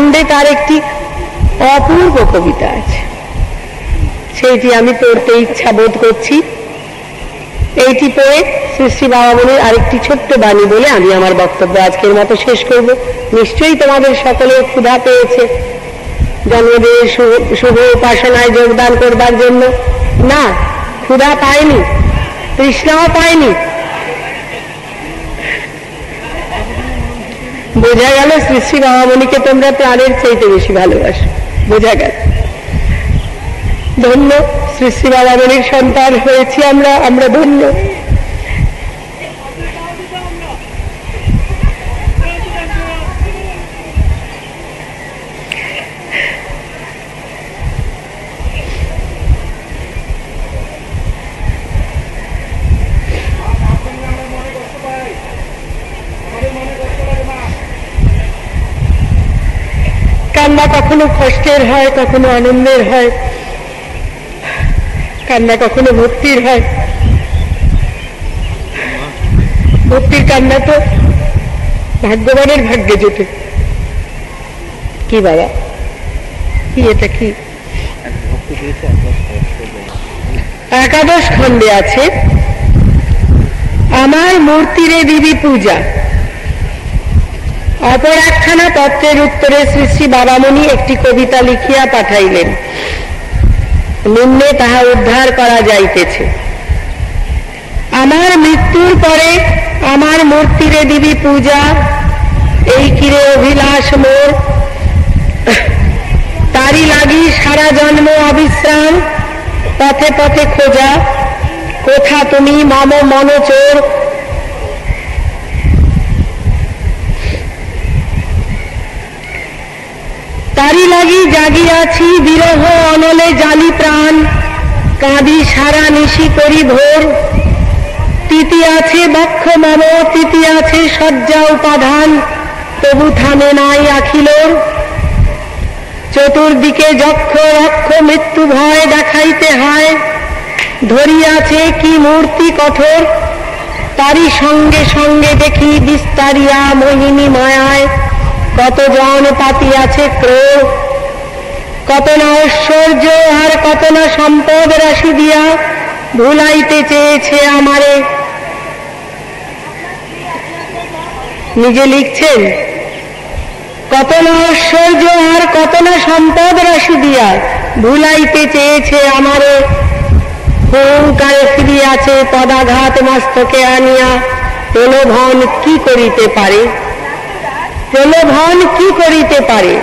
খণ্ডে তার একটি অপূর্ব কবিতা আছে, সেইটি আমি পড়তে ইচ্ছা বোধ করছি। এইটি পড়ে শ্রী শ্রী বাবামণির আরেকটি ছোট্ট বাণী বলে আমি আমার বক্তব্য আজকের মতো শেষ করব। নিশ্চয়ই তোমাদের সকলের ক্ষুধা পেয়েছে জন্মদিনের শুভ উপাসনায় যোগদান করবার জন্য। না, ক্ষুধা পায়নি, তৃষ্ণাও পায়নি। বোঝা গেল শ্রী শ্রী বাবামণিকে তোমরা প্রাণের চাইতে বেশি ভালোবাসো, বোঝা গেল। ধন্য, শ্রী শ্রী বাবামণির সন্তান হয়েছি আমরা, আমরা ধন্য। কান্না কখনো কষ্টের হয়, কখনো আনন্দের হয়, কান্না কখনো ভক্তির হয়। ভক্তির কান্না তো ভাগ্যবানের ভাগ্যে জোটে। কি বাবা, কি এটা কি? একাদশ খণ্ডে আছে, আমার মূর্তিরে দিবি পূজা। অপর একখানা পত্রের উত্তরে শ্রী শ্রী বাবামণি একটি কবিতা লিখিয়া পাঠাইলেন। নিম্নে তাহা উদ্ধার করা যাইতেছে। আমার মৃত্যুর পরে আমার মূর্তিরে দিবি পূজা, এই কিরে অভিলাষ মোর, তারি লাগি সারা জন্ম অবিশ্রাম, পথে পথে খোঁজা, কোথা তুমি মম মনচোর। তারি লাগি জাগিয়াছি বিরহ অনলে জালি প্রাণ, কাঁদি সারা নিশি করি ভোর। তিতি আছে বক্ষ মম, তিতি আছে শয্যা উপাধান, তবু থামে নাই আখিলোর। চতুর্দিকে যক্ষ রক্ষ মৃত্যু ভয় দেখাইতে হয়, ধরিয়াছে কি মূর্তি কঠোর। তারি সঙ্গে সঙ্গে দেখি বিস্তারিয়া মোহিনী মায়ায়, কতজন পাতিয়াছে ক্রোধ। কত না ঐশ্বর্য আর কত না সম্পদ রাশি দিয়া ভুলাইতে চেয়েছে আমারে। নিজে লিখছেন, কত না ঐশ্বর্য আর কত না সম্পদ রাশি দিয়া ভুলাইতে চেয়েছে আমারে। হুঙ্কারে ফিরিয়াছে পদাঘাত মস্তকে আনিয়া, প্রলোভন কি করিতে পারে, প্রলোভন কি করিতে পারে।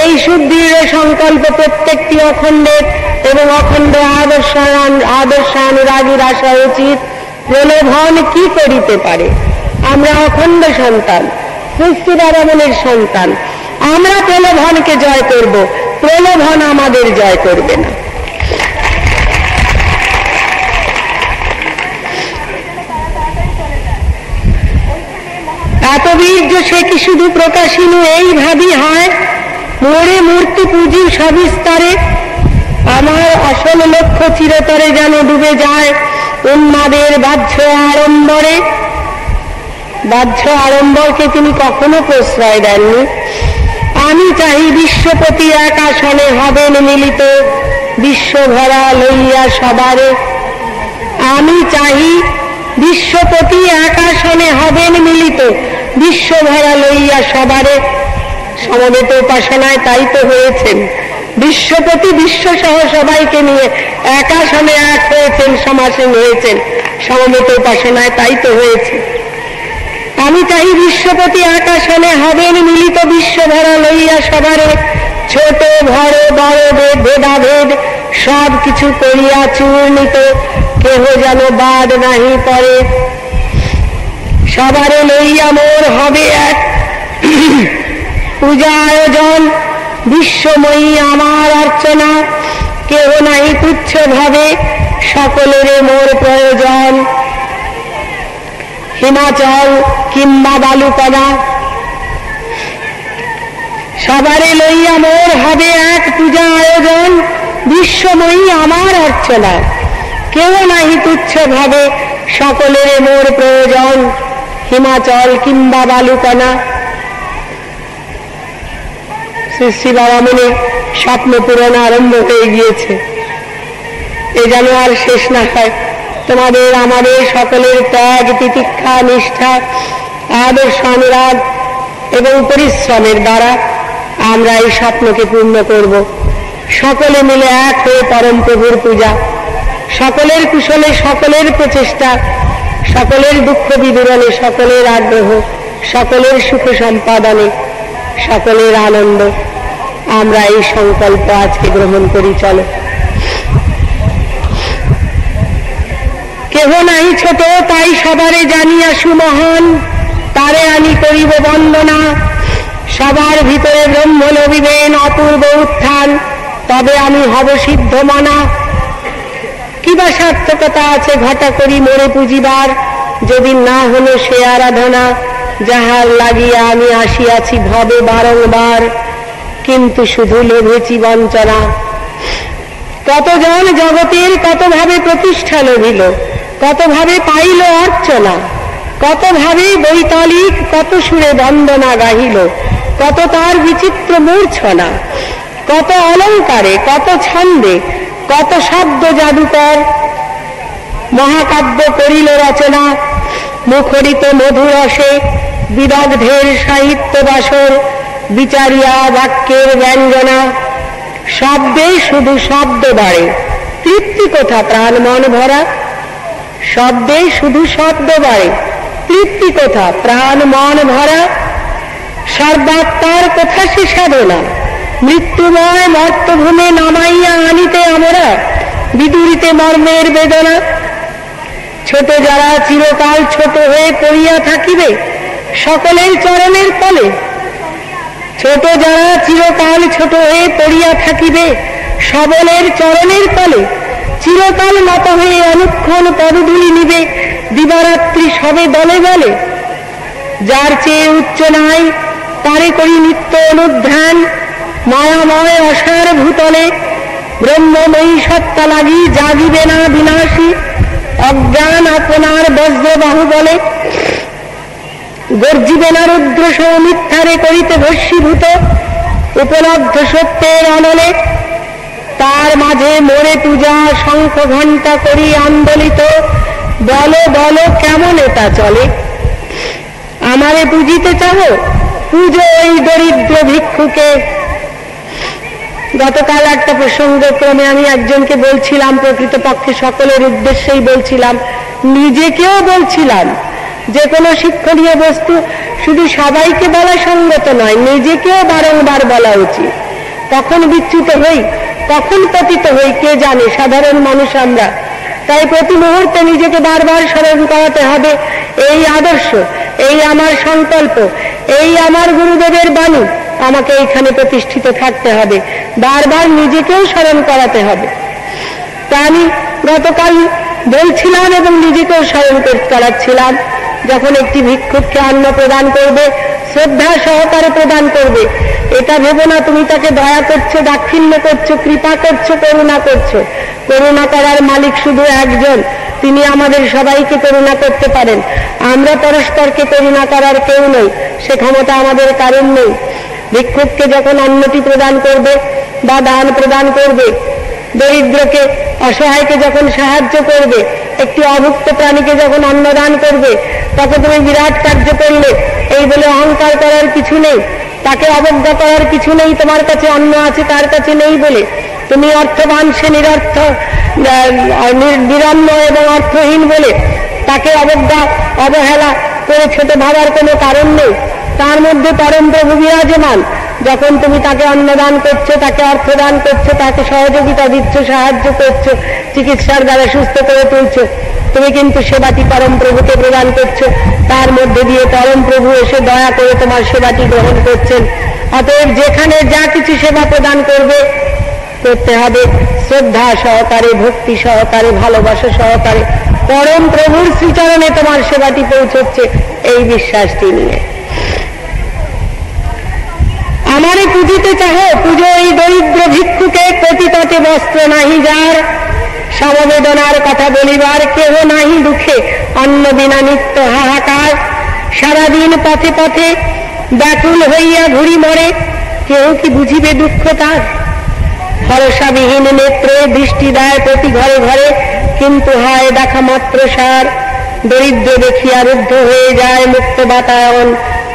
এই সুদৃঢ় সংকল্প প্রত্যেকটি অখণ্ডের এবং অখণ্ড আদর্শানুরাগীর আসা উচিত। প্রলোভন কি করিতে পারে? আমরা অখণ্ড সন্তান, শ্রী শ্রী বাবামণির সন্তান। আমরা প্রলোভনকে জয় করব, প্রলোভন আমাদের জয় করবে না। এত বীর্য সে কি শুধু প্রকাশিনু এই ভাবি হয়, মোরে মূর্তি পুঁজি সবিস্তারে। আমার আসল লক্ষ্য চিরতরে যেন ডুবে যায় উন্মাদের বাহ্য আড়ম্বরে। বাহ্য আড়ম্বরকে তিনি কখনো প্রশ্রয় দেননি। আমি চাহি বিশ্বপতি এক আসনে হবেন মিলিত, বিশ্বভরা লইয়া সবারে। আমি চাহি বিশ্বপতি এক আসনে হবেন মিলিত, বিশ্বভরা লইয়া সবারে। সমবেত উপাসনায় তাই তো হয়েছেন। বিশ্বপতি বিশ্ব সহ সবাইকে নিয়ে এক আসনে এক হয়েছেন, সমাসীন হয়েছেন। সমবেত উপাসনায় তাই তো হয়েছে। আমি চাই বিশ্বপতি এক আসনে হবেন মিলিত, বিশ্বভরা লইয়া সবারে। ছোট বড় বড় ভেদাভেদ সব কিছু করিয়া চূর্ণিত, কেহ যেন বাদ নাহি পড়ে। সবারে লইয়া মোর হবে এক পূজা আয়োজন, বিশ্বময়ী আমার অর্চনা। কেহ নাহি তুচ্ছ ভাবে, সকলের মোর প্রয়োজন। হিমাচল কিংবা বালুকণা, সবারে লইয়া মোর হবে এক পূজা আয়োজন, বিশ্বময়ী আমার অর্চনা। কেউ নাহি তুচ্ছ ভাবে, সকলের মোর প্রয়োজন। হিমাচল কিংবা বালুকণা। শ্রী শ্রী বাবামণির স্বপ্ন পূরণ আরম্ভ হয়ে গিয়েছে। এ যেন আর শেষ না হয়। তোমাদের আমাদের সকলের ত্যাগ, তিতিক্ষা, নিষ্ঠা, আদর্শ, অনুরাগ এবং পরিশ্রমের দ্বারা আমরা এই স্বপ্নকে পূর্ণ করব। সকলে মিলে এক হয়ে পরম প্রভুর পূজা, সকলের কুশলে, সকলের প্রচেষ্টা, সকলের দুঃখ বিদূরণে, সকলের আগ্রহ, সকলের সুখ সম্পাদনে, সকলের আনন্দ, আমরা এই সংকল্প আজকে গ্রহণ করি। চলো। কেহ নাই ছোট তাই সবারে জানিয়া সুমহান, তারে আমি করিব বন্দনা। সবার ভিতরে ব্রহ্ম লভিবেন অপূর্ব উত্থান, তবে আমি হব সিদ্ধ মানা। কিবা সার্থকতা আছে ঘটা করি মোরে পুজিবার, যদি না হলো সে আরাধনা। যাহার লাগিয়া আমি আসিয়াছি ভবে বারংবার, কিন্তু শুধু লোভেছি বঞ্চনা। কতজন জগতের কতভাবে প্রতিষ্ঠা লভিল, কতভাবে পাইল অর্চনা, কতভাবে বৈতালিক কত সুরে বন্দনা গাহিল, কত তার বিচিত্র মূর্ছনা, কত অলঙ্কারে, কত ছন্দে, কত শব্দ জাদুকর মহাকাব্য করিল রচনা। মুখরিত মধুরসে বিদগ্ধের সাহিত্য বাসর, বিচারিয়া বাক্যের ব্যঞ্জনা। শব্দে শুধু শব্দ বাড়ে, তৃপ্তি কোথা প্রাণ মন ভরা। শব্দে শুধু শব্দ বাড়ে, তৃপ্তি কোথা প্রাণ মন ভরা। সর্বাত্মার কোথা সে সাধনা, মৃত্যুময় মর্তভূমে নামাইয়া আনিতে আমরা বিদুরিতে মর্মের বেদনা। ছোট যারা চিরকাল ছোট হয়ে পড়িয়া থাকিবে সকলের চরণের তলে, ছোট যারা চিরকাল ছোট হয়ে পড়িয়া থাকিবে সবলের চরণের তলে, চিরকাল নত হয়ে অনুক্ষণ পদধূলি নিবে দিবারাত্রি সবে দলে দলে। যার চেয়ে উচ্চ নাই তারে করি নিত্য অনুধ্যান, মায়াময় অসার ভূতলে ব্রহ্মময়ী সত্তা লাগি জাগিবে না বিনাশী। অজ্ঞান আপনার বজ্রবাহু বলে গর্জিবে না রুদ্র সৌমিথ্যারে করিতে ভস্মীভূত। উপলব্ধ সত্যের অনলে তার মাঝে মোরে পূজা শঙ্খ ঘণ্টা করি আন্দোলিত। বলো বলো কেমন এটা চলে, আমারে পুজিতে চাও পুজো ওই দরিদ্র ভিক্ষুকে। গতকাল একটা প্রসঙ্গক্রমে আমি একজনকে বলছিলাম, প্রকৃতপক্ষে সকলের উদ্দেশ্যেই বলছিলাম, নিজেকেও বলছিলাম, যে কোনো শিক্ষণীয় বস্তু শুধু সবাইকে বলা সঙ্গত নয়, নিজেকেও বারংবার বলা উচিত। কখন বিচ্যুত হই, কখন পতিত হই কে জানে, সাধারণ মানুষ আমরা। তাই প্রতি মুহূর্তে নিজেকে বারবার স্মরণ করাতে হবে, এই আদর্শ, এই আমার সংকল্প, এই আমার গুরুদেবের বাণী, আমাকে এইখানে প্রতিষ্ঠিত থাকতে হবে। বারবার নিজেকেও স্মরণ করাতে হবে। তা আমি গতকাল বলছিলাম এবং নিজেকেও স্মরণ করাচ্ছিলাম, যখন একটি ভিক্ষুককে অন্ন প্রদান করবে শ্রদ্ধা সহকারে প্রদান করবে। এটা ভেবো না তুমি তাকে দয়া করছো, দাক্ষিণ্য করছো, কৃপা করছো, করুণা করছো। করুণা করার মালিক শুধু একজন, তিনি আমাদের সবাইকে করুণা করতে পারেন। আমরা পরস্পরকে করুণা করার কেউ নই, সে ক্ষমতা আমাদের কারণ নেই। ভিক্ষুককে যখন অন্নটি প্রদান করবে বা দান প্রদান করবে, দরিদ্রকে অসহায়কে যখন সাহায্য করবে, একটি অভুক্ত প্রাণীকে যখন অন্নদান করবে, তাকে তুমি বিরাট কার্য করলে এই বলে অহংকার করার কিছু নেই, তাকে অবজ্ঞা করার কিছু নেই। তোমার কাছে অন্ন আছে তার কাছে নেই বলে তুমি অর্থবান সে নিরর্থ নিরন্ন এবং অর্থহীন বলে তাকে অবজ্ঞা অবহেলা করে ছোট ভাবার কোনো কারণ নেই। তার মধ্যে পরম প্রভু বিরাজমান। যখন তুমি তাকে অন্নদান করছো, তাকে অর্থদান করছো, তাকে সহযোগিতা দিচ্ছ, সাহায্য করছো, চিকিৎসার দ্বারা সুস্থ করে তুলছো, তুমি কিন্তু সেবাটি পরম প্রভুকে প্রদান করছো। তার মধ্যে দিয়ে পরম প্রভু এসে দয়া করে তোমার সেবাটি গ্রহণ করছেন। অতএব যেখানে যা কিছু সেবা প্রদান করবে, করতে হবে শ্রদ্ধা সহকারে, ভক্তি সহকারে, ভালোবাসা সহকারে। পরম প্রভুর শ্রীচরণে তোমার সেবাটি পৌঁছচ্ছে এই বিশ্বাসটি নিয়ে। আমারে পুজিতে চাহ পুজো এই দরিদ্র ভিক্ষুকে, পতিততে বস্ত্র নাহি যার, সমবেদনার কথা বলিবার কেহ নাহি দুঃখে, অন্ন বিনা নিত্য হাহাকার। সারাদিন পথে পথে ব্যাকুল হইয়া ঘুরি মরে, কেউ কি বুঝিবে দুঃখ তার? ভরসাবিহীন নেত্রে দৃষ্টি দেয় প্রতি ঘরে ঘরে, কিন্তু হয় দেখা মাত্র সার। দরিদ্র দেখিয়া রুদ্ধ হয়ে যায় মুক্ত বাতায়ন,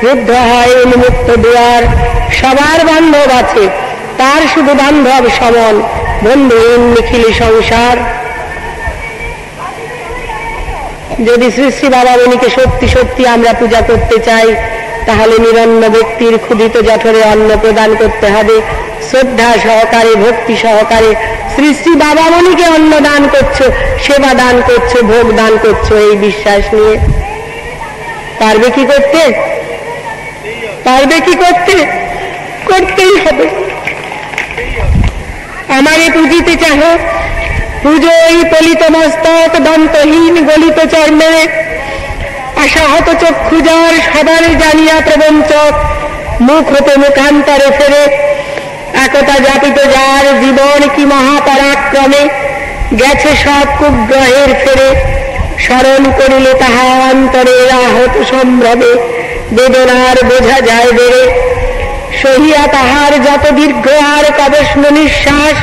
রুদ্ধ হয় উন্মুক্ত দুয়ার। সবার বান্ধব আছে, তার শুধু বান্ধব সমন, বন্ধুহীন নিখিল সংসার। যদি শ্রী শ্রী বাবামণিকে সত্যি সত্যি আমরা পূজা করতে চাই, তাহলে নিরন্ন ব্যক্তির ক্ষুধিত জঠরে অন্ন প্রদান করতে হবে। শ্রদ্ধা সহকারে, ভক্তি সহকারে শ্রী শ্রী বাবামণিকে অন্ন দান করছো, সেবা দান করছো, ভোগ দান করছো, এই বিশ্বাস নিয়ে। পারবে কি করতে? পারবে কি করতে? করতেই হবে। আমারে পুজিতে চাহ, পুজো এই পলিত মস্তক, দন্তহীন গলিত চর্মে, আশাহত চক্ষু যার, সবার জানিয়া প্রবঞ্চক, মুখ হতে মুখান্তরে ফেরে। একতা জাপিত যার, জীবন কি মহাপরাক্রমে, গেছে সব কুগ্রহের ফেরে। স্মরণ করিলে তাহা অন্তরে আহত সম্ভ্রমে, বেদনার বোঝা যায় বেড়ে। সহিয়া তাহার যত দীর্ঘ আর কবষ্ণ নিঃশ্বাস,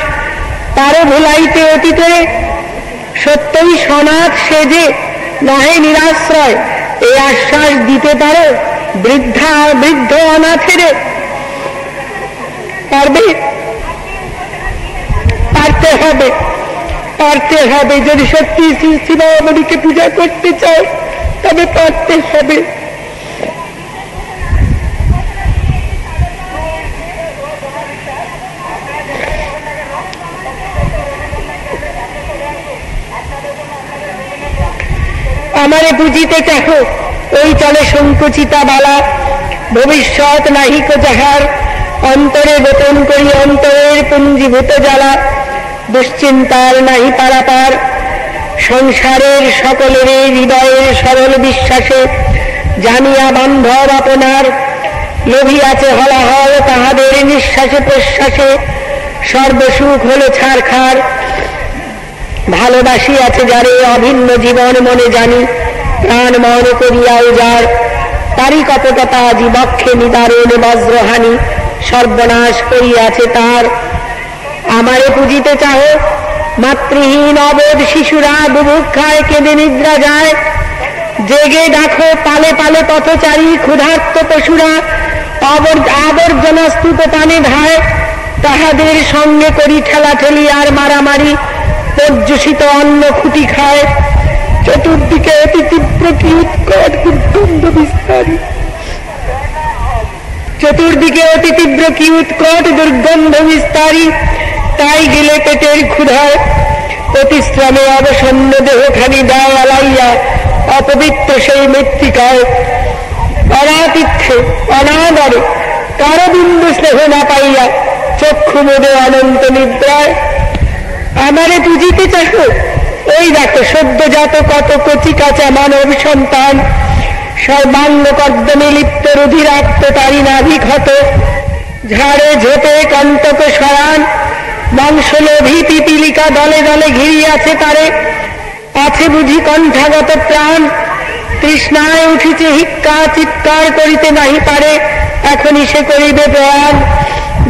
তারও ভুলাইতে অতীতে। সত্যই সনাথ সে যে নহে নিরাশ্রয়, এই আশ্বাস দিতে পারো বৃদ্ধ অনাথেরে। পারবে? পারতে হবে, পারতে হবে। যদি সত্যি শ্রী শ্রী বাবামণিকে পূজা করতে চাও, তবে পারতে হবে। আমারে বুঝিতে চাহ, ওই চলে সংকুচিতা বালা, ভবিষ্যৎ নাহিক যাহার, অন্তরে গোপন করি অন্তরের পুঞ্জীভূত জ্বালা। দুশ্চিন্তার নাহি পারাপার, সংসারের সকলের হৃদয়ের সরল বিশ্বাসে, জানিয়া বান্ধব আপনার। লোভিয়াছে হলাহল তাহাদের নিঃশ্বাসে প্রশ্বাসে, সর্বসুখ হলো ছারখার। ভালোবাসি আছে যারে অভিন্ন জীবন মনে জানি, প্রাণ মন করিয়া উজাড়। তারই কপটতা আজি বক্ষে নিদারুণ বজ্রহানি, সর্বনাশ করিয়াছে তার। আমারে পুজিতে চাহ, মাতৃহীন অবোধ শিশুরা বুভুক্ষায় কেঁদে নিদ্রা যায়। জেগে দেখো পালে পালে পথচারী ক্ষুধার্ত পশুরা, আবর্জনা স্তূপ পানে ধায়। তাহাদের সঙ্গে করি ঠেলাঠেলি আর মারামারি, পর্যুষিত অন্ন খুঁটি খায়। চতুর্দিকে অতি তীব্র কি উৎকট দুর্গন্ধ বিস্তারী, চতুর্দিকে অতি তীব্র কি উৎকট দুর্গন্ধ বিস্তারী। তাই গেলে পেটের ক্ষুধায়, অতিশ্রমে অবসন্ন দেহখানি দেয় আলাইয়া, অপবিত্র সেই মৃত্তিকায়। অনাতিথ্যে অনাদরে কারো বিন্দু স্নেহ না পাইয়া, চক্ষু মোদে অনন্ত নিদ্রায়। আমারে পুজিতে চাহ, ওই দেখো সদ্যজাত কত কচি কাঁচা মানব সন্তান, সর্বাঙ্গ কর্দমে লিপ্ত রুধিরাক্ত তারি নাভি ক্ষত। ঝাড়ে ঝোপে কন্তক সরান, বংশলোভী পিপিলিকা দলে দলে ঘিরিয়াছে তারে। আছে বুঝি কণ্ঠাগত প্রাণ, তৃষ্ণায় উঠিছে হিক্কা, চিৎকার করিতে নাহি পারে, এখনই সে করিবে প্রয়াণ।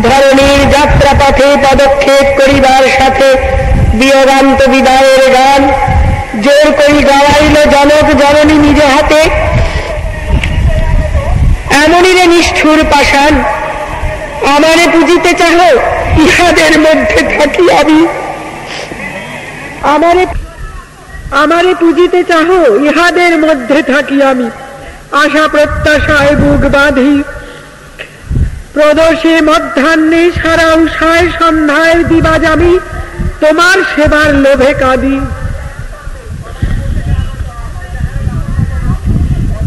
ধরণীর যাত্রা পথে পদক্ষেপ করিবার সাথে, বিয়োগান্ত বিদায়ের গান জোর করি গাওয়াইল জনক জননী নিজ হাতে। এমনই রে নিষ্ঠুর পাষাণ, আমারে পুজিতে চাহ, ইহাদের মধ্যে থাকি আমি। আমারে পুজিতে চাহ, ইহাদের মধ্যে থাকি আমি। আশা প্রত্যাশায় বুক বাঁধি, প্রদোষে মধ্যাহ্নে সারা উষায় সন্ধ্যায় দিবাজ আমি, তোমার সেবার লোভে কাঁদি।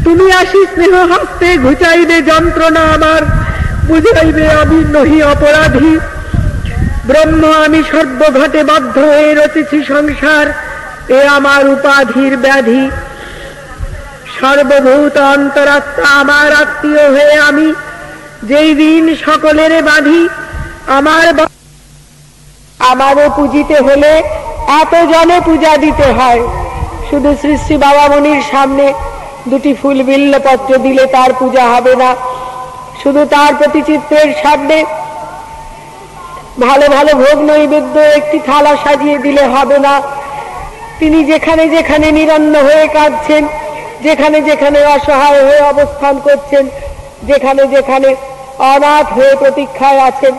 তুমি আসি স্নেহ হস্তে ঘুচাইবে যন্ত্রণা আমার, বুঝাইবে আমি নহি অপরাধী। ব্রহ্ম আমি সর্বঘটে বাধ্য হয়ে রচেছি সংসার, এ আমার উপাধির ব্যাধি। সর্বভূত অন্তরাত্মা আমার আত্মীয় হয়ে আমি, যেই দিন সকলের বাঁধি। আমারও পুজিতে হলে এত জনে পূজা দিতে হয়। শুধু শ্রী শ্রী বাবামণির সামনে দুটি ফুল বিল্লপত্র দিলে তার পূজা হবে না। শুধু তার প্রতিচিত্রের সামনে ভালো ভালো ভোগ নৈবেদ্য একটি থালা সাজিয়ে দিলে হবে না। তিনি যেখানে যেখানে নিরন্ন হয়ে কাঁদছেন, যেখানে যেখানে অসহায় হয়ে অবস্থান করছেন, যেখানে যেখানে অনাথ হয়ে প্রতীক্ষায় আছেন,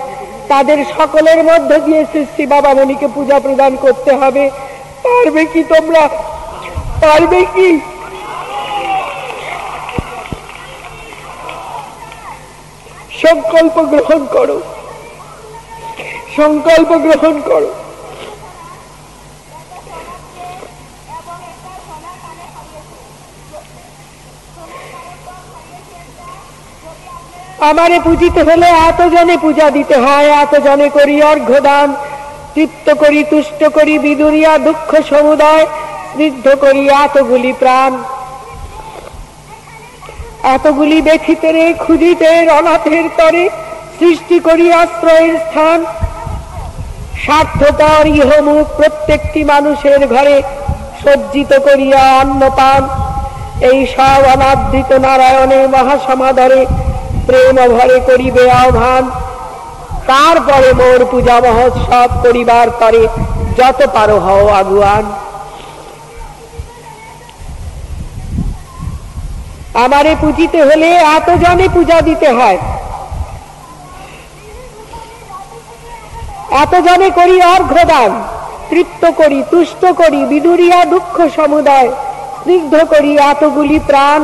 তাদের সকলের মধ্য দিয়ে শ্রী শ্রী বাবামণিকে পূজা প্রদান করতে হবে। পারবে কি তোমরা? পারবে কি? সংকল্প গ্রহণ করো, সংকল্প গ্রহণ করো। আমারে পুজিতে হলে এত জনে পূজা দিতে হয়, এত জনে করি অর্ঘ্যদান, তৃপ্ত করি তুষ্ট করি বিদুরিয়া দুঃখ সমুদয়, স্নিগ্ধ করি এতগুলি প্রাণ, এতগুলি ব্যথিতেরে ক্ষুধিতের অনাথের তরে, সৃষ্টি করি আশ্রয়ের স্থান। স্বার্থপর ইহমুখ প্রত্যেকটি মানুষের ঘরে সজ্জিত করিয়া অন্নপান। এই সব অনাদৃত নারায়ণের মহাসমাদরে প্রেম ভরে করিবে আহ্বান। তারপরে মোর পূজা মহোৎসব করিবার তরে যত পারো হও আগুয়ান। আমারে পুজিতে হলে এত জনে পূজা দিতে হয়, এত জনে করি অর্ঘ্যদান, তৃপ্ত করি তুষ্ট করি বিদুরিয়া দুঃখ সমুদয়, স্নিগ্ধ করি এতগুলি প্রাণ,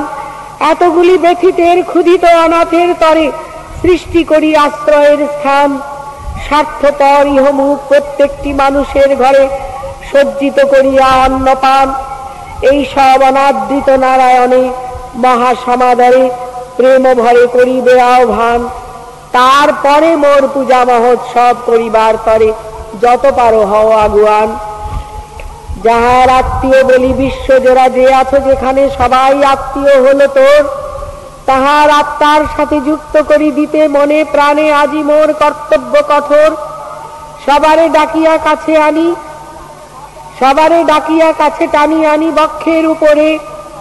এতগুলি ব্যথিতের ক্ষুধিত অনাথের তরে, সৃষ্টি করি আশ্রয়ের স্থান। স্বার্থপর ইহমুখ প্রত্যেকটি মানুষের ঘরে সজ্জিত করিয়া অন্নপান। এই সব অনাদৃত নারায়ণে মহাসমাদরে প্রেম ভরে করিবে আহ্বান। তারপরে মোর পূজা মহোৎসব করিবার তরে যত পারো হও আগুয়ান। যাহার আত্মীয় বলি বিশ্বজোড়া যে আছো যেখানে, সবাই আত্মীয় হলো তোর, তাহার আত্মার সাথে যুক্ত করি দিতে মনে প্রাণে আজি মোর কর্তব্য কঠোর। সবারে ডাকিয়া কাছে আনি, সবারে ডাকিয়া কাছে টানি আনি, বক্ষের উপরে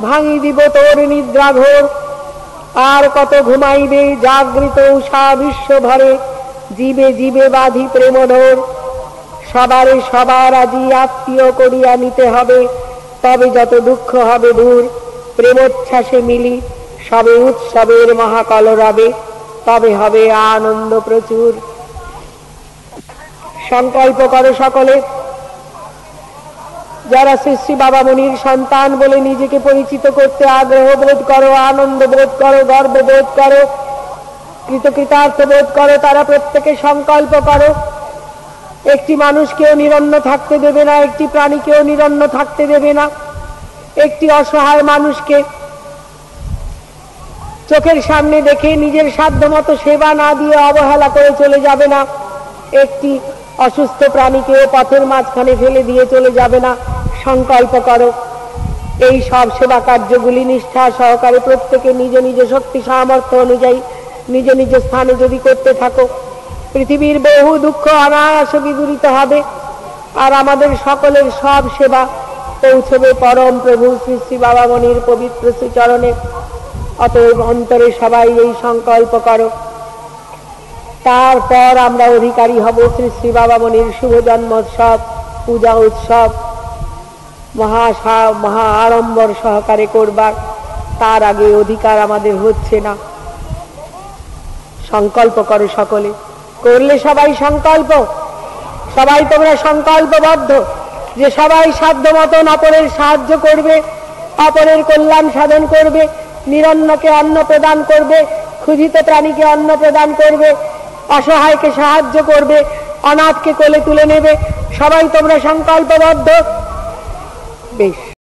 ভাঙি দিব তোর নিদ্রা ঘোর। আর কত ঘুমাইবে জাগৃত উষা বিশ্বভরে, জীবে জীবে বাঁধি প্রেমধর। সবারে সবার আজি আত্মীয় করিয়া নিতে হবে, তবে যত দুঃখ হবে দূর। প্রেমোচ্ছ্বাসে মিলি সবে উৎসবের মহাকলরবে, তবে হবে আনন্দ প্রচুর। সংকল্প করো সকলে, যারা শ্রী শ্রী বাবামণির সন্তান বলে নিজেকে পরিচিত করতে আগ্রহ বোধ করো, আনন্দ বোধ করো, গর্ব বোধ করো, কৃতকৃতার্থ বোধ করো, তারা প্রত্যেকে সংকল্প করো। একটি মানুষকেও নিরন্ন থাকতে দেবে না, একটি প্রাণীকেও নিরন্ন থাকতে দেবে না। একটি অসহায় মানুষকে চোখের সামনে দেখে নিজের সাধ্যমতো সেবা না দিয়ে অবহেলা করে চলে যাবে না। একটি অসুস্থ প্রাণীকেও পথের মাঝখানে ফেলে দিয়ে চলে যাবে না। সংকল্প করো এই সব সেবা কার্যগুলি নিষ্ঠা সহকারে প্রত্যেকে নিজ নিজ শক্তি সামর্থ্য অনুযায়ী নিজ নিজ স্থানে যদি করতে থাকো, পৃথিবীর বহু দুঃখ অনায়াসে বিদূরিত হবে, আর আমাদের সকলের সব সেবা পৌঁছবে পরম প্রভু শ্রী শ্রী বাবামণির পবিত্র শ্রীচরণে। অতএব অন্তরে সবাই এই সংকল্প করো। তারপর আমরা অধিকারী হব শ্রী শ্রী বাবামণির শুভ জন্মোৎসব পূজা উৎসব মহা আড়ম্বর সহকারে করবার। তার আগে অধিকার আমাদের হচ্ছে না। সংকল্প করো সকলে, করলে সবাই সংকল্প, সবাই তোমরা সংকল্পবদ্ধ যে সবাই সাধ্য মতন অপরের সাহায্য করবে, অপরের কল্যাণ সাধন করবে, নিরন্নকে অন্ন প্রদান করবে, ক্ষুধিত প্রাণীকে অন্ন প্রদান করবে, অসহায়কে সাহায্য করবে, অনাথকে কোলে তুলে নেবে। সবাই তোমরা সংকল্পবদ্ধ। বেশ।